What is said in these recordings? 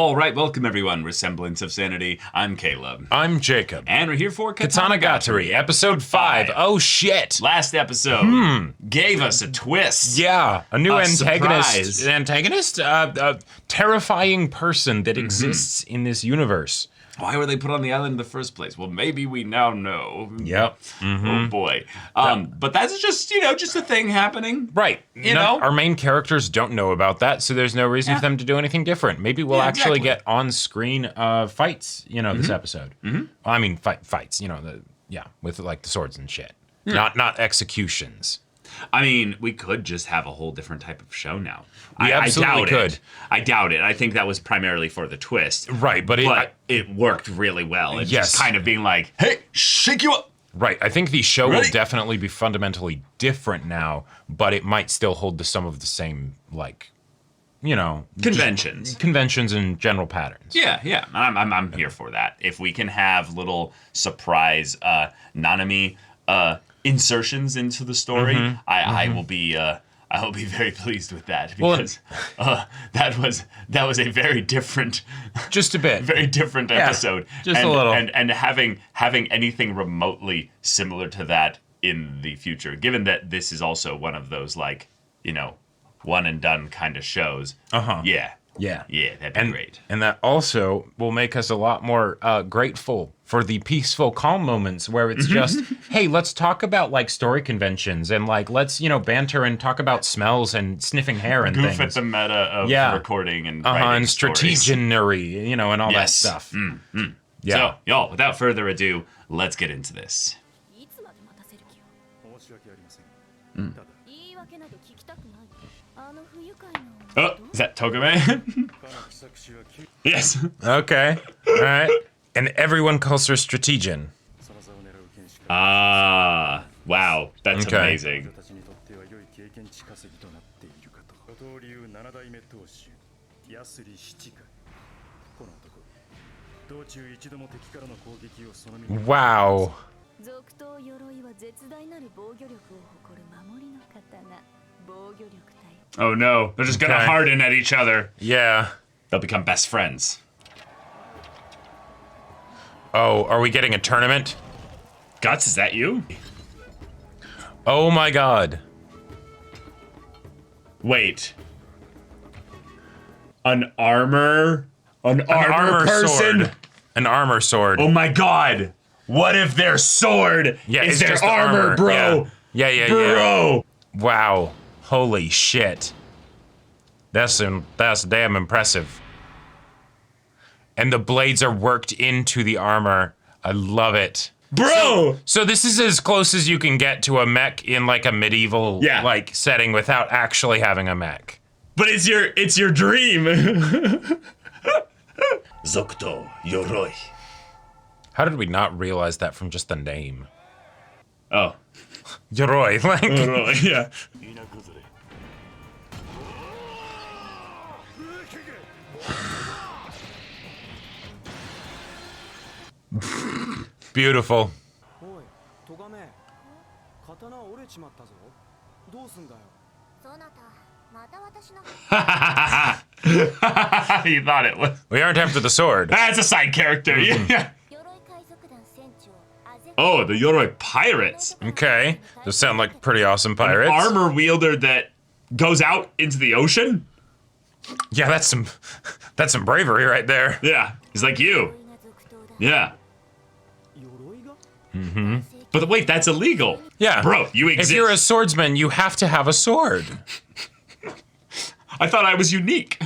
All right, welcome everyone. We're Semblance of Sanity. I'm Caleb. I'm Jacob. And we're here for Katanagatari, episode 5. Oh shit. Last episode gave us a twist. Yeah, a new Surprise. terrifying person that exists in this universe. Why were they put on the island in the first place? Well, maybe we now know. Yep. Oh boy. But that's just a thing happening. Right. You know? Our main characters don't know about that, so there's no reason for them to do anything different. Maybe we'll actually get on-screen fights, this episode. Well, I mean, fights, with like the swords and shit. Not executions. I mean, we could just have a whole different type of show now. We absolutely could. I doubt it. I think that was primarily for the twist. Right, but it worked really well. And yes. just kind of being like, hey, shake you up. Right, I think the show will definitely be fundamentally different now, but it might still hold to some of the same, conventions. Conventions and general patterns. Yeah. I'm here for that. If we can have little surprise Nanami insertions into the story, I will be very pleased with that, because that was a very different, just a bit, very different episode. Just a little, and having anything remotely similar to that in the future, given that this is also one of those one and done kind of shows. Yeah, that'd be great. And that also will make us a lot more grateful for the peaceful, calm moments where it's just, hey, let's talk about story conventions and let's banter and talk about smells and sniffing hair and goof things. At the meta of recording and writing and strategery, and all that stuff. Yeah. So, y'all, without further ado, let's get into this. Oh, is that Togame? Yes. Okay. All right. And everyone calls her Strategian. Ah, wow. That's amazing. Wow. Oh no, they're just gonna harden at each other. Yeah. They'll become best friends. Oh, are we getting a tournament? Guts, is that you? Oh my god. Wait. An armor person? Sword. An armor sword. Oh my god. What if their sword is their just armor, bro? Yeah. Bro. Wow. Holy shit. That's damn impressive. And the blades are worked into the armor. I love it. Bro! So this is as close as you can get to a mech in a medieval setting without actually having a mech. But it's your dream. Zokuto, Yoroi. How did we not realize that from just the name? Oh. Yoroi, Yoroi, yeah. Beautiful. You thought it was. We aren't after the sword. That's a side character. Yeah. Oh, the Yoroi pirates. Okay. Those sound like pretty awesome pirates. An armor wielder that goes out into the ocean? Yeah, that's some bravery right there. Yeah. He's like you. Yeah. But wait, that's illegal. Yeah. Bro, you exist. If you're a swordsman, you have to have a sword. I thought I was unique.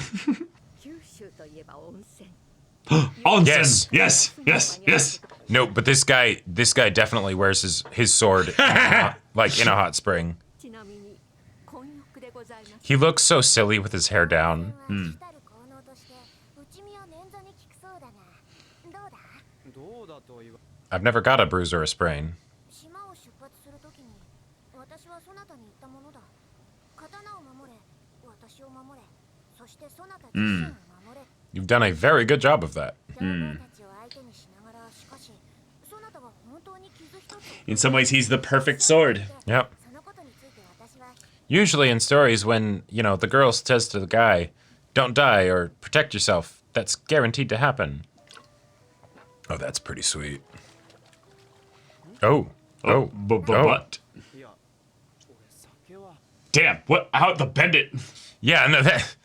Onsen. Yes. No, but this guy definitely wears his sword in a hot spring. He looks so silly with his hair down. I've never got a bruise or a sprain. You've done a very good job of that. In some ways, he's the perfect sword. Yep. Usually in stories when, the girl says to the guy, don't die or protect yourself, that's guaranteed to happen. Oh, that's pretty sweet. Oh. What? Damn, what? How the bandit? Yeah, no, that...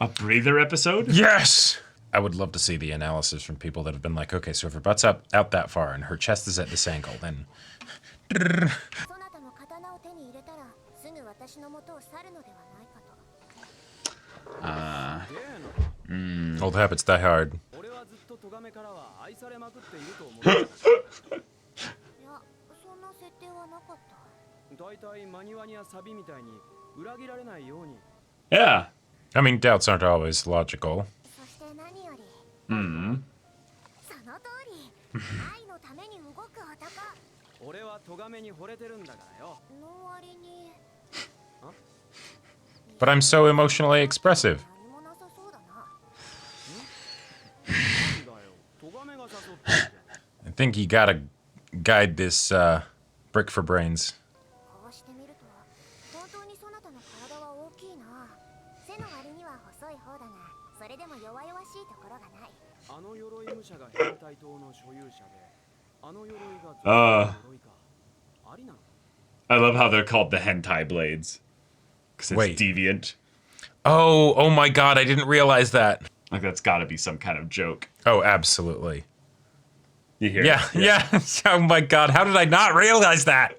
A breather episode? Yes! I would love to see the analysis from people that have been like, okay, so if her butt's out that far and her chest is at this angle, then... Old habits die hard. Yeah. I mean, doubts aren't always logical. But I'm so emotionally expressive. I think you gotta guide this brick for brains. I love how they're called the hentai blades. Because it's Wait. deviant. Oh my god, I didn't realize that. Like, that's gotta be some kind of joke. Oh, absolutely. You hear Yeah, it? yeah. Oh my god, how did I not realize that?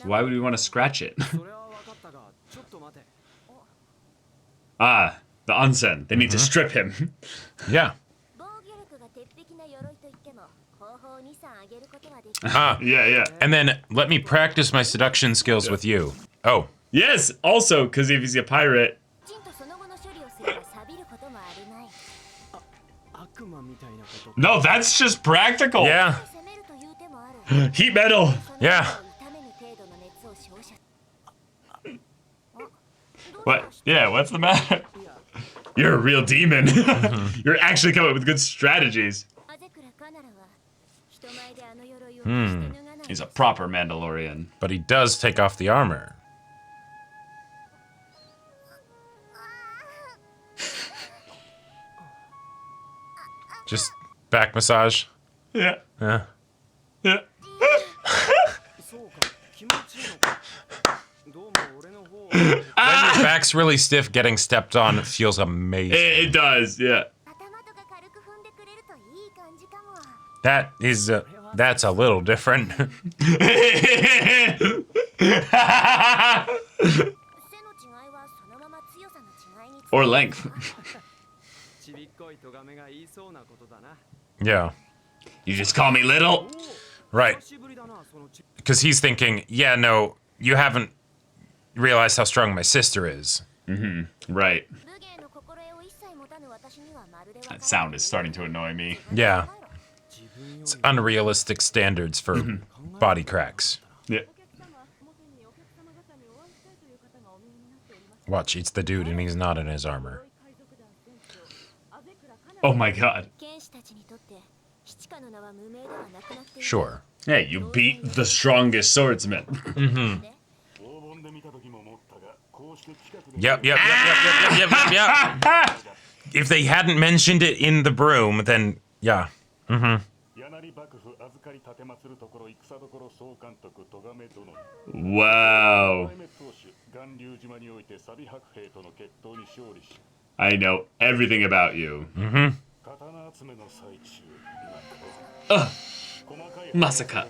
Why would we want to scratch it? Ah, the onsen. They need to strip him. Yeah. Yeah. And then let me practice my seduction skills with you. Oh. Yes, also, because if he's a pirate... No, that's just practical. Yeah. Heat metal. Yeah. What? Yeah, what's the matter? You're a real demon. You're actually coming up with good strategies. He's a proper Mandalorian. But he does take off the armor. Just back massage. Yeah. Yeah. Yeah. When your back's really stiff, getting stepped on feels amazing. It does, yeah. That is, that's a little different. Or length. Yeah. You just call me little? Right. Because he's thinking, yeah, no, you haven't realized how strong my sister is. Right. That sound is starting to annoy me. Yeah. It's unrealistic standards for body cracks. Yeah. Watch, it's the dude and he's not in his armor. Oh my god. Sure. Hey, you beat the strongest swordsman. Yep. If they hadn't mentioned it in the broom, then yeah. Wow. I know everything about you. Masaka.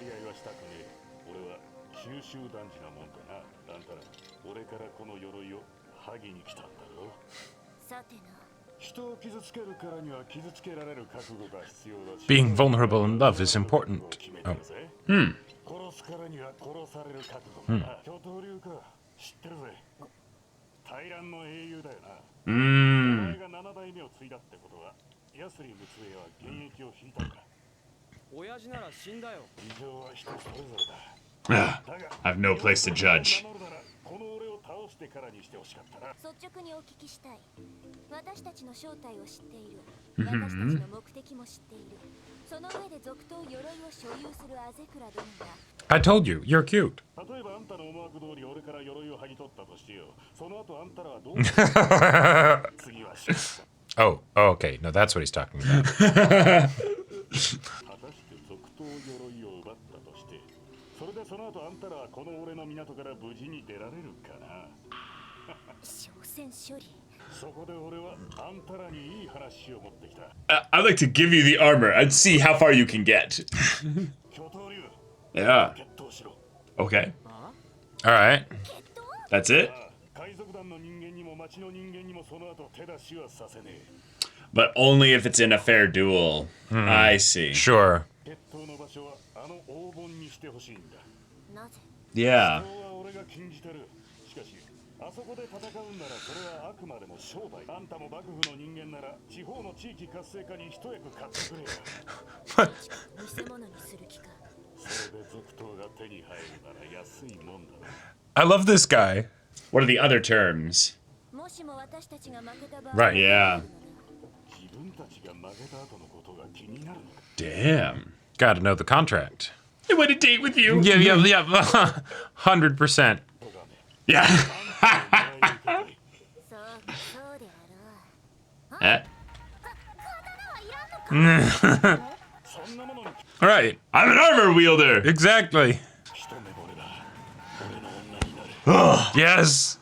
Being vulnerable in love is important. Oh. I have no place to judge. I told you, you're cute. Oh, okay. No, that's what he's talking about. I'd like to give you the armor and see how far you can get. Yeah. Okay. All right. That's it? But only if it's in a fair duel. I see. Sure. Yeah. I love this guy. What are the other terms? Right. Yeah. Damn. Gotta know the contract. I want to date with you. Yeah. 100%. Yeah. All right. I'm an armor wielder. Exactly. Yes.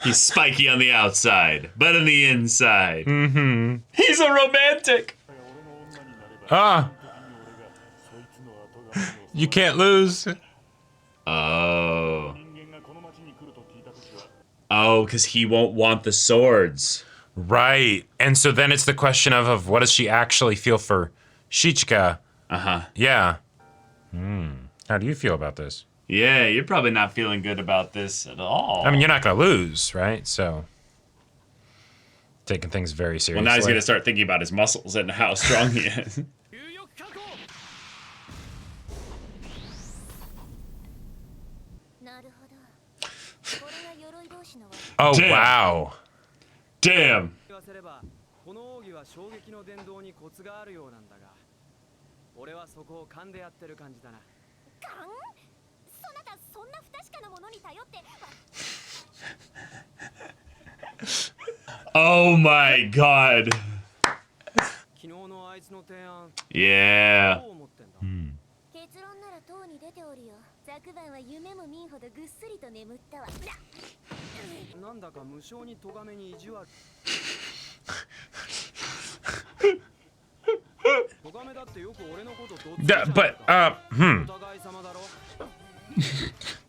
He's spiky on the outside, but on the inside. He's a romantic. You can't lose. Oh. Oh, because he won't want the swords. Right. And so then it's the question of what does she actually feel for Shichika? Uh-huh. Yeah. How do you feel about this? Yeah, you're probably not feeling good about this at all. I mean, you're not going to lose, right? So, taking things very seriously. Well, now he's going to start thinking about his muscles and how strong he is. Oh, Damn. wow. Damn. Oh my god. Yeah.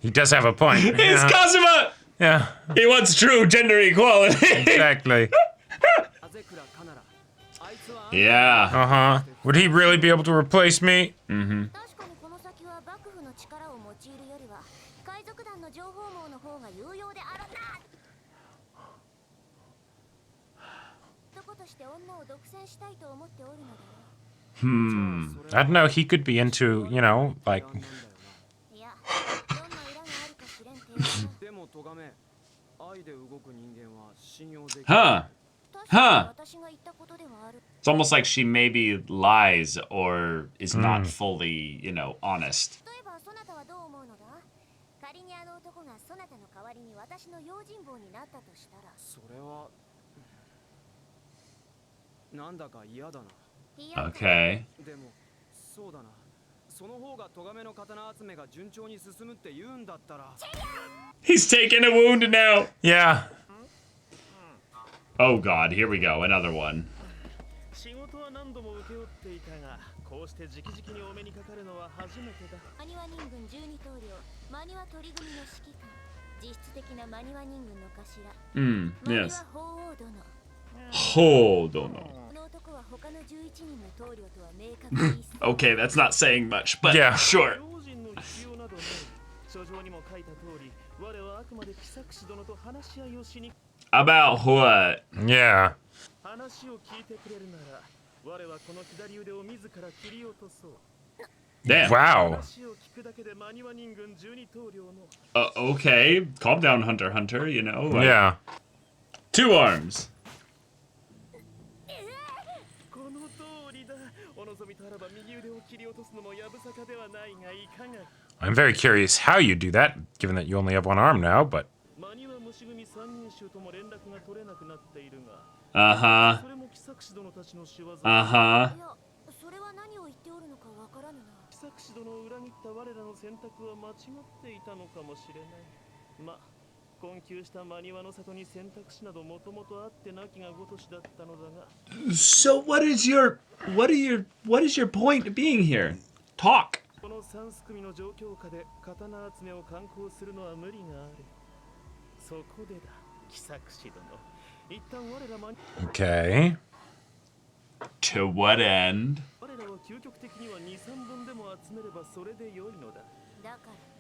He does have a point. It's Kazuma! Yeah, He wants true gender equality. exactly. Yeah. Uh-huh. Would he really be able to replace me? Mm-hmm. I don't know. He could be into, you know, like... Huh. Huh. It's almost like she maybe lies or is not fully, you know, honest. Okay. He's taking a wound now. Yeah. Oh god, here we go, another one. Yes. Hodono. Okay, that's not saying much, but Yeah. sure. About what? Yeah. Damn. Wow. Okay, calm down, Hunter, you know. Like, Yeah. 2 arms. I'm very curious how you do that, given that you only have one arm now, but... Uh-huh. Uh-huh. So what is your point of being here? Talk. Okay. To what end?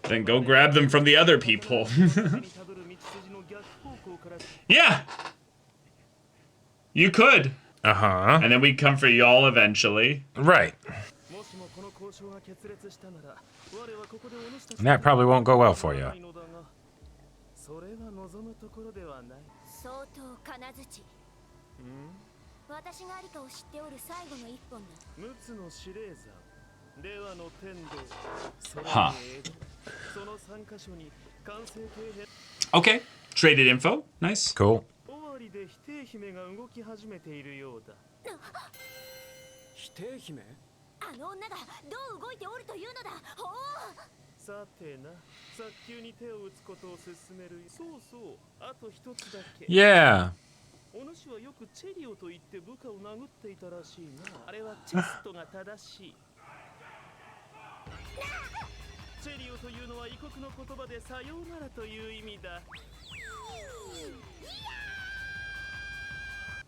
Then go grab them from the other people. Yeah. You could. Uh-huh. And then we'd come for y'all eventually. Right. And that probably won't go well for you. Huh. Okay. Traded info. Nice. Cool. Yeah.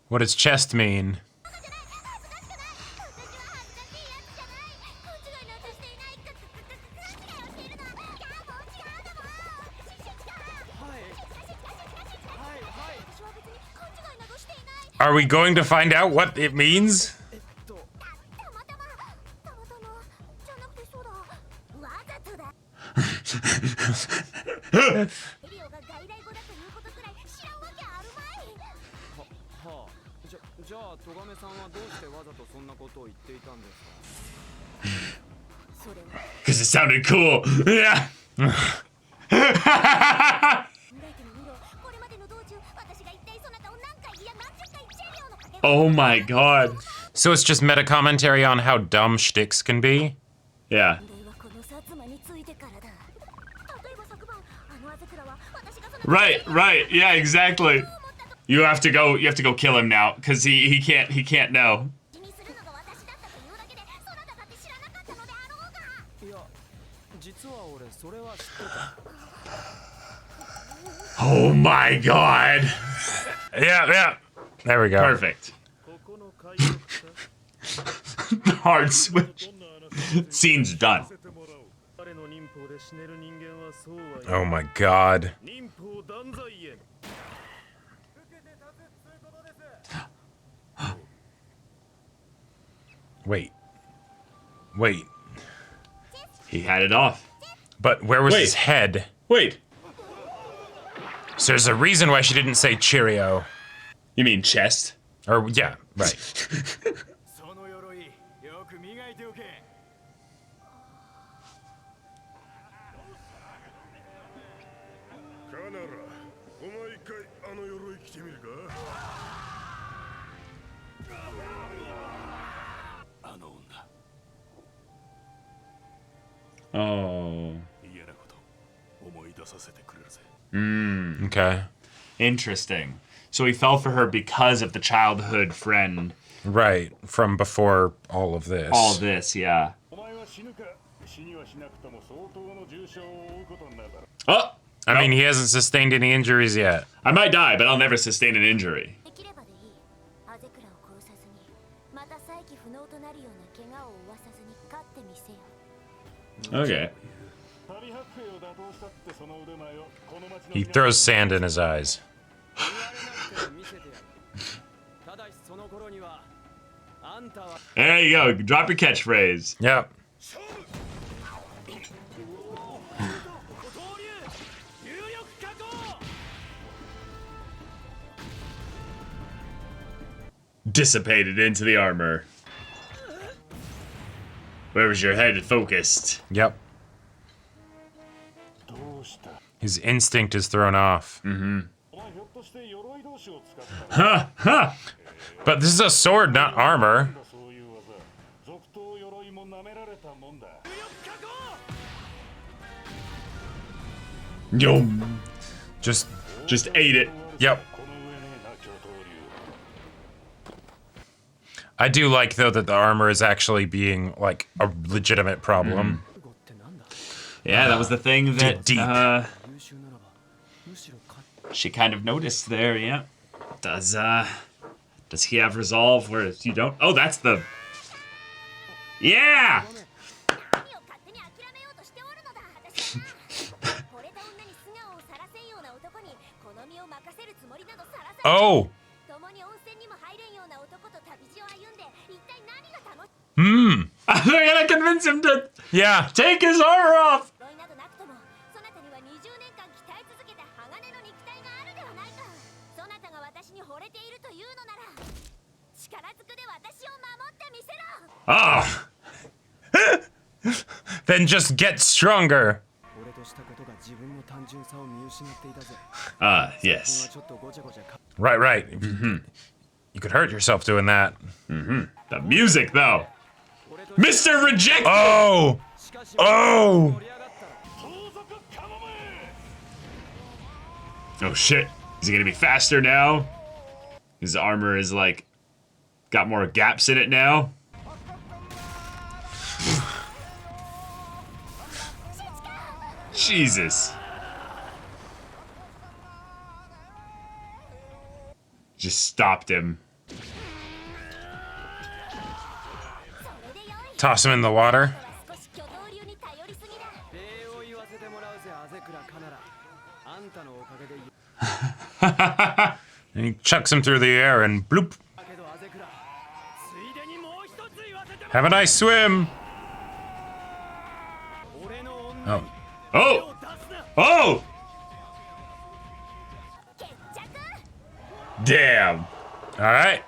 What does chest mean? Are we going to find out what it means? Because it sounded cool. Yeah. Oh my god. So it's just meta commentary on how dumb shticks can be? Yeah. Right. Yeah, exactly. You have to go kill him now, because he can't know. Oh my god. Yeah. There we go. Perfect. Hard switch. Scene's done. Oh my god. Wait. He had it off. But where was Wait. his head? Wait. So there's a reason why she didn't say Cheerio. You mean chest? Or, yeah, right. Oh. Okay. Interesting. So he fell for her because of the childhood friend. Right, from before all of this. All this, yeah. Oh! I mean, he hasn't sustained any injuries yet. I might die, but I'll never sustain an injury. Okay. He throws sand in his eyes. There you go. Drop your catchphrase. Yep. Dissipated into the armor. Where was your head focused? Yep. His instinct is thrown off. Huh, huh. But this is a sword, not armor. Yo, Just, ate it. yep. I do like, though, that the armor is actually being, like, a legitimate problem. Yeah, that was the thing that Deep. She kind of noticed there. Yeah. Does he have resolve where you don't? Oh, that's the. Yeah. Oh! They're gonna convince him to Yeah. take his armor off. Oh! Then just get stronger. Yes. Right, right. You could hurt yourself doing that. The music, though. Mr. Rejected. Oh! Oh! Oh shit. Is he gonna be faster now? His armor is like got more gaps in it now. Jesus. Just stopped him. Toss him in the water. And he chucks him through the air and bloop. Have a nice swim. Oh. Oh! Oh! Damn. All right.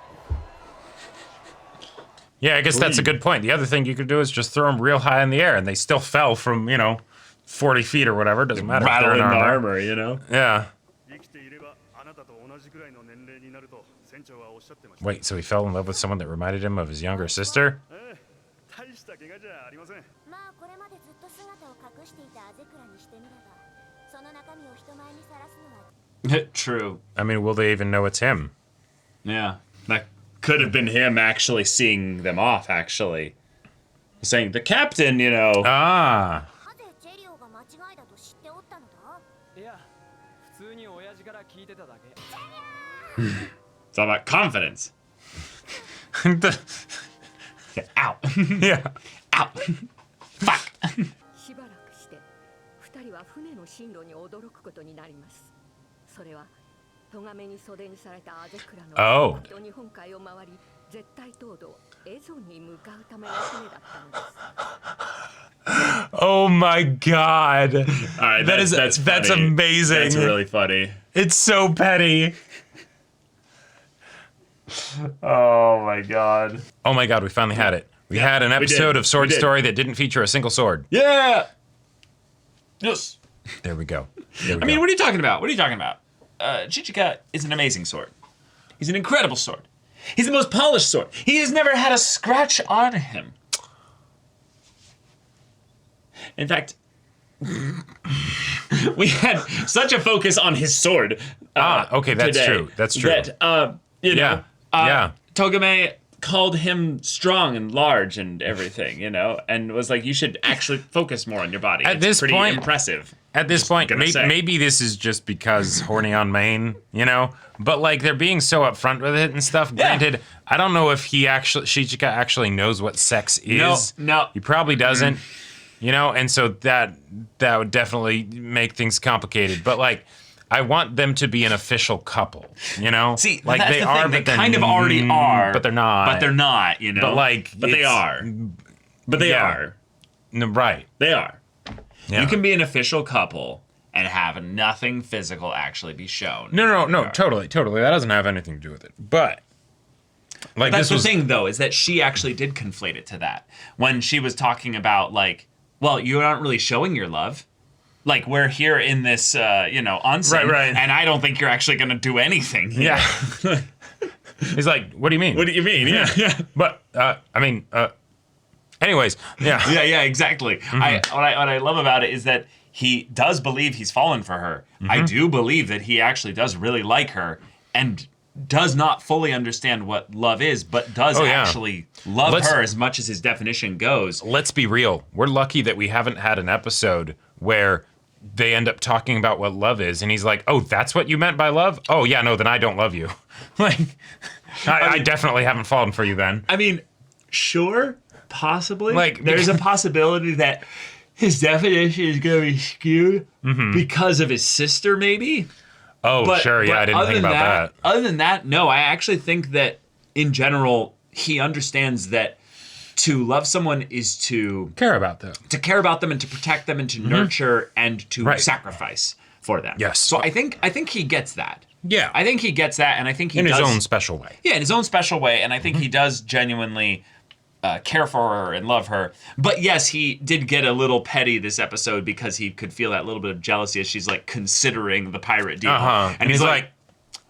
Yeah, I guess that's a good point. The other thing you could do is just throw them real high in the air, and they still fell from, 40 feet or whatever. Doesn't matter. If they're Rattling in the armor. armor, you know? Yeah. Wait, so he fell in love with someone that reminded him of his younger sister? True. I mean, will they even know it's him? Yeah. That could have been him actually seeing them off, actually. Saying, the captain, Ah. It's all about confidence. The- Yeah, ow. yeah. Ow. Fuck. しばらくして2人は船の進路に驚くことになります。それは咎めに袖にされたアゼクラの Oh. 日本海を回り絶対東道エゾンに向かうための船だったのです。 Oh my god. All right, that's funny. amazing. That's really funny. It's so petty. Oh my god. Oh my god, we finally had it. We had an episode did. of Sword We did. Story that didn't feature a single sword. Yeah. Yes. There we go. There we I mean, go. what are you talking about? What are you talking about? Chichika is an amazing sword. He's an incredible sword. He's the most polished sword. He has never had a scratch on him. In fact, we had such a focus on his sword. Okay, that's today true. That's true. That, Yeah. Yeah. Togame called him strong and large and everything, and was like, you should actually focus more on your body. At It's this pretty point- impressive. At this point, gonna say. maybe this is just because horny on main, But like they're being so upfront with it and stuff. Yeah. Granted, I don't know if Shichika actually knows what sex is. No. He probably doesn't. And so that would definitely make things complicated. But like, I want them to be an official couple. See, like that's they the are, thing. They but they're kind of already are, but they're not. But they're not, But like, But they it's- are. But they Yeah. are. No, right. They are. Yeah. You can be an official couple and have nothing physical actually be shown. No, totally. That doesn't have anything to do with it. But Like That's this was the thing, though, is that she actually did conflate it to that when she was talking about like, well, you aren't really showing your love. Like, we're here in this, onsen, Right. and I don't think you're actually going to do anything here. Yeah. He's like, what do you mean? What do you mean? Yeah. But anyways, yeah. Yeah, exactly. What I love about it is that he does believe he's fallen for her. I do believe that he actually does really like her and does not fully understand what love is, but does actually love her as much as his definition goes. Let's be real. We're lucky that we haven't had an episode where they end up talking about what love is, and he's like, oh, that's what you meant by love? Oh, yeah, no, then I don't love you. Like, I definitely haven't fallen for you then. I mean, sure, possibly. Like, there's a possibility that his definition is going to be skewed because of his sister, maybe. Oh, sure, yeah, I didn't think about that. Other than that, no, I actually think that, in general, he understands that to love someone is to care about them. To care about them and to protect them and to nurture and to sacrifice for them. Yes. So I think he gets that. Yeah. I think he gets that, and I think he does. In his own special way. Yeah, in his own special way, and I think he does genuinely care for her and love her. But yes, he did get a little petty this episode because he could feel that little bit of jealousy as she's like considering the pirate deal. And he's like,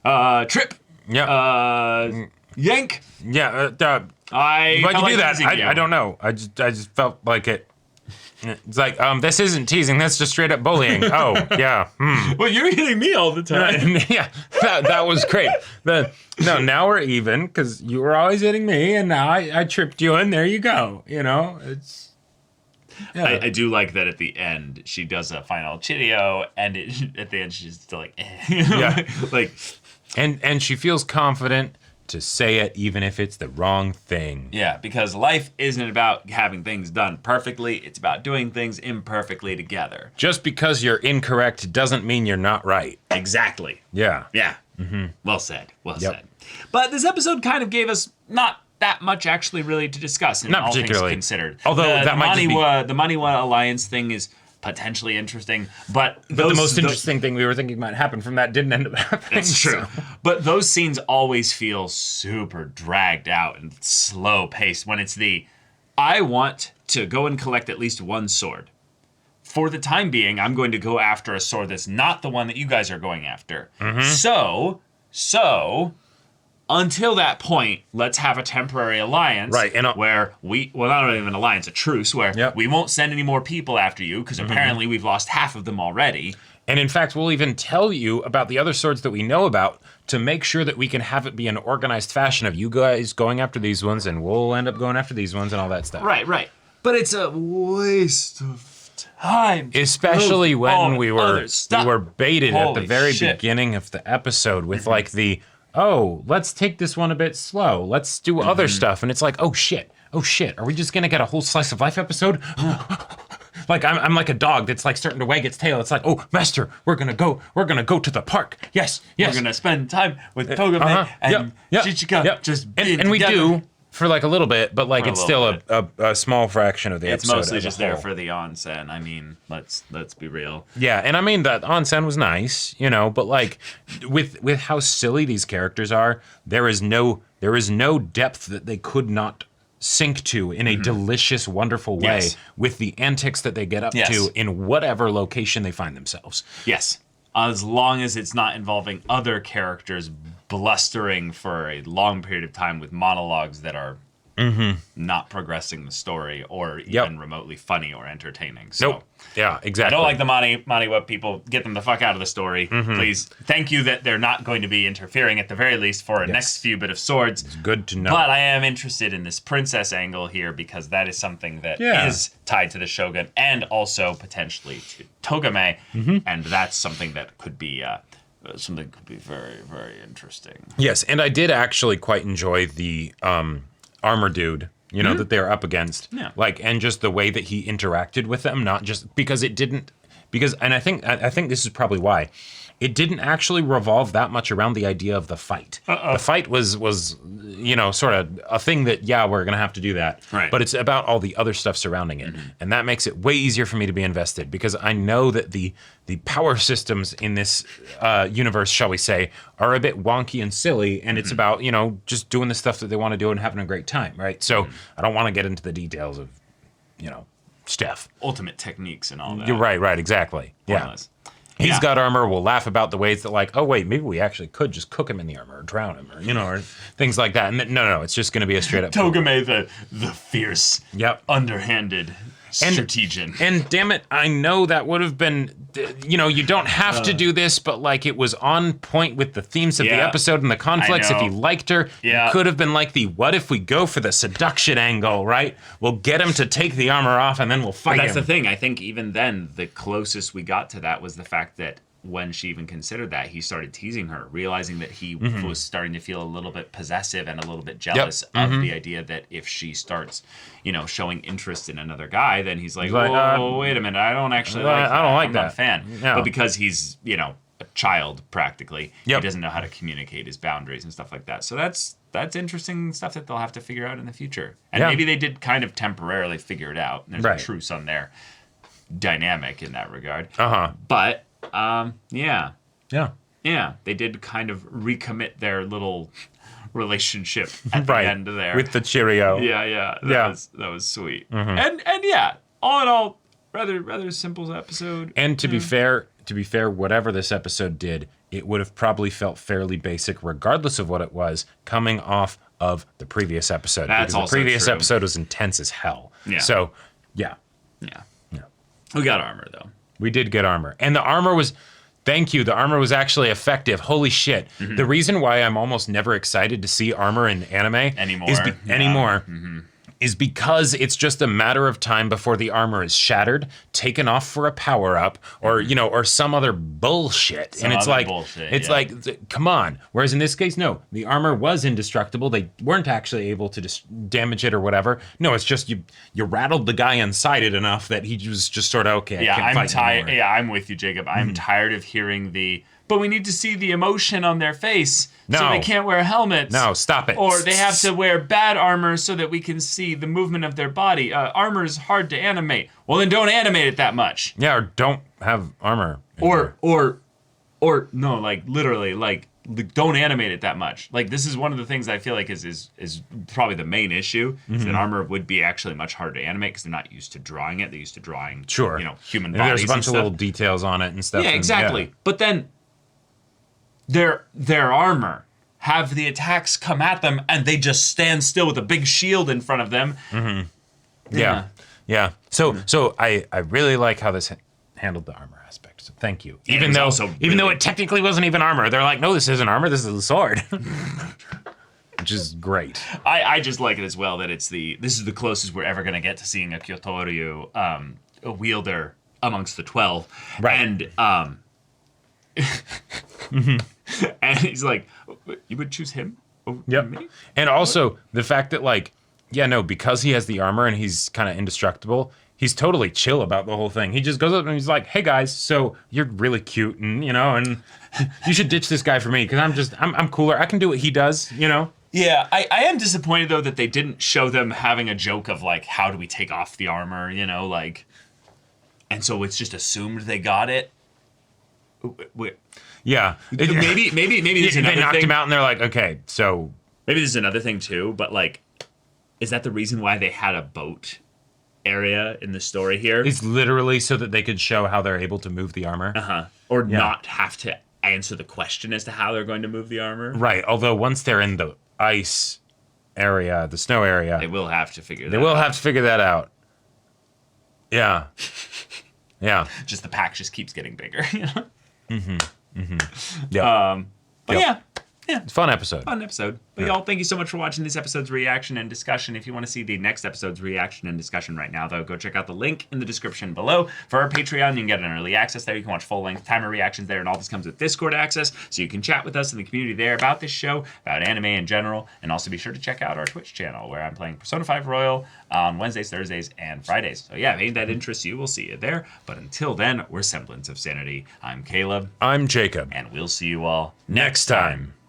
Trip. Yeah. Yank. Yeah. Why'd you do that? I don't know. I just felt like it. It's like, this isn't teasing. That's just straight up bullying. Oh, yeah. Well, you're hitting me all the time. Yeah, that was great. Now we're even because you were always hitting me, and now I tripped you, and there you go. It's. Yeah. I do like that at the end she does a final chitio, and at the end she's still like, yeah, like, and she feels confident to say it even if it's the wrong thing. Yeah, because life isn't about having things done perfectly. It's about doing things imperfectly together. Just because you're incorrect doesn't mean you're not right. Exactly. Yeah. Yeah. Well said. Well said. But this episode kind of gave us not that much actually really to discuss. Not all particularly. Things considered. Although that might just be... the Maniwa Alliance thing is potentially interesting, but the most interesting thing we were thinking might happen from that didn't end up happening. That's true. So. But those scenes always feel super dragged out and slow paced when it's I want to go and collect at least one sword. For the time being, I'm going to go after a sword that's not the one that you guys are going after. So until that point, let's have a temporary alliance, right? And where not even an alliance, a truce, where we won't send any more people after you because apparently we've lost half of them already. And in fact, we'll even tell you about the other swords that we know about to make sure that we can have it be an organized fashion of you guys going after these ones, and we'll end up going after these ones and all that stuff. Right. But it's a waste of time. Especially when we were baited at the very shit. beginning of the episode with like let's take this one a bit slow. Let's do other stuff. And it's like, oh shit. Are we just going to get a whole slice of life episode? Like I'm like a dog that's like starting to wag its tail. It's like, oh, master, we're going to go to the park. Yes. We're going to spend time with Togame and Chichika just being and we together. do for like a little bit, but like it's still a small fraction of the episode. It's mostly just there for the onsen. I mean, let's be real. Yeah, and I mean that onsen was nice, but like with how silly these characters are, there is no depth that they could not sink to in a delicious, wonderful way with the antics that they get up to in whatever location they find themselves. Yes. As long as it's not involving other characters blustering for a long period of time with monologues that are not progressing the story or even remotely funny or entertaining. So, nope. Yeah, exactly. I don't like the Maniwa people. Get them the fuck out of the story, please. Thank you that they're not going to be interfering at the very least for a next few bit of swords. It's good to know. But I am interested in this princess angle here because that is something that is tied to the Shogun and also potentially to Togame, and that's something that could be very, very interesting. Yes, and I did actually quite enjoy the armor dude, that they're up against. Yeah. Like, and just the way that he interacted with them, not just because and I think this is probably why. it didn't actually revolve that much around the idea of the fight. The fight was sort of a thing that, we're going to have to do that. Right. But it's about all the other stuff surrounding it. And that makes it way easier for me to be invested, because I know that the power systems in this universe, shall we say, are a bit wonky and silly, and it's about, just doing the stuff that they want to do and having a great time, right? So I don't want to get into the details of, stuff. Ultimate techniques and all that. You're right, exactly. Pointless. He's Yeah. got armor. We'll laugh about the ways that, like, oh, wait, maybe we actually could just cook him in the armor or drown him or, or things like that. And no, it's just going to be a straight up... Togame, the fierce, Yep. underhanded strategian. And damn it, I know that would have been, you don't have to do this, but like it was on point with the themes of the episode and the conflicts. If you liked her, you could have been like what if we go for the seduction angle, right? We'll get him to take the armor off and then we'll fight That's him. the thing. I think even then, the closest we got to that was the fact that when she even considered that, he started teasing her, realizing that he was starting to feel a little bit possessive and a little bit jealous of the idea that if she starts, showing interest in another guy, then he's like, whoa, wait a minute, I don't actually like that. I don't like I'm that. not a fan. Yeah. But because he's, a child practically, Yep. he doesn't know how to communicate his boundaries and stuff like that. So that's interesting stuff that they'll have to figure out in the future. And maybe they did kind of temporarily figure it out. There's a truce on their dynamic in that regard. But yeah, they did kind of recommit their little relationship at the end there with the Cheerio. That was sweet. And all in all, rather simple episode. And to be fair, whatever this episode did, it would have probably felt fairly basic, regardless of what it was, coming off of the previous episode. That's because also the previous true. episode was intense as hell. Yeah. So, yeah. We got armor though. We did get armor. And the armor was, thank you, the armor was actually effective. Holy shit. The reason why I'm almost never excited to see armor in anime is because it's just a matter of time before the armor is shattered, taken off for a power-up, or, or some other bullshit. And it's like, come on. Whereas in this case, no, the armor was indestructible. They weren't actually able to damage it or whatever. No, it's just you rattled the guy inside it enough that he was just sort of, okay, I can't fight anymore. Yeah, I'm with you, Jacob. I'm tired of hearing but we need to see the emotion on their face, so they can't wear helmets. No, stop it. Or they have to wear bad armor so that we can see the movement of their body. Armor is hard to animate. Well, then don't animate it that much. Yeah, or don't have armor. Or no, like literally, like don't animate it that much. Like this is one of the things I feel like is probably the main issue. Is that armor would be actually much harder to animate because they're not used to drawing it. They're used to drawing, human bodies. There's a bunch of little details on it and stuff. Yeah, exactly. But then their armor have the attacks come at them and they just stand still with a big shield in front of them. Yeah. So I really like how this handled the armor aspect. So thank you. Even though it technically wasn't even armor, they're like, no, this isn't armor. This is a sword. Which is great. I just like it as well that this is the closest we're ever gonna get to seeing a Kyotoryu a wielder amongst the 12. Right. And and he's like, you would choose him over me? And also the fact that because he has the armor and he's kind of indestructible, he's totally chill about the whole thing. He just goes up and he's like, hey guys, so you're really cute and and you should ditch this guy for me because I'm cooler. I can do what he does, Yeah, I am disappointed though that they didn't show them having a joke of like, how do we take off the armor, and so it's just assumed they got it. Yeah. Maybe there's another they knocked thing. him out and they're like, okay, so Maybe there's another thing too, but like, is that the reason why they had a boat area in the story here? it's literally so that they could show how they're able to move the armor. Or not have to answer the question as to how they're going to move the armor? Right. Although once they're in the ice area, the snow area, They will have to figure that they out. will have to figure that out. Yeah. Yeah. Just the pack just keeps getting bigger. Yeah. But yeah, Yeah. It's a fun episode. Fun episode. But y'all, thank you so much for watching this episode's reaction and discussion. If you want to see the next episode's reaction and discussion right now, though, go check out the link in the description below for our Patreon. You can get an early access there. You can watch full-length timer reactions there, and all this comes with Discord access, so you can chat with us in the community there about this show, about anime in general, and also be sure to check out our Twitch channel, where I'm playing Persona 5 Royal on Wednesdays, Thursdays, and Fridays. So yeah, if any of that interests you, we'll see you there. But until then, we're Semblance of Sanity. I'm Caleb. I'm Jacob. And we'll see you all Next time.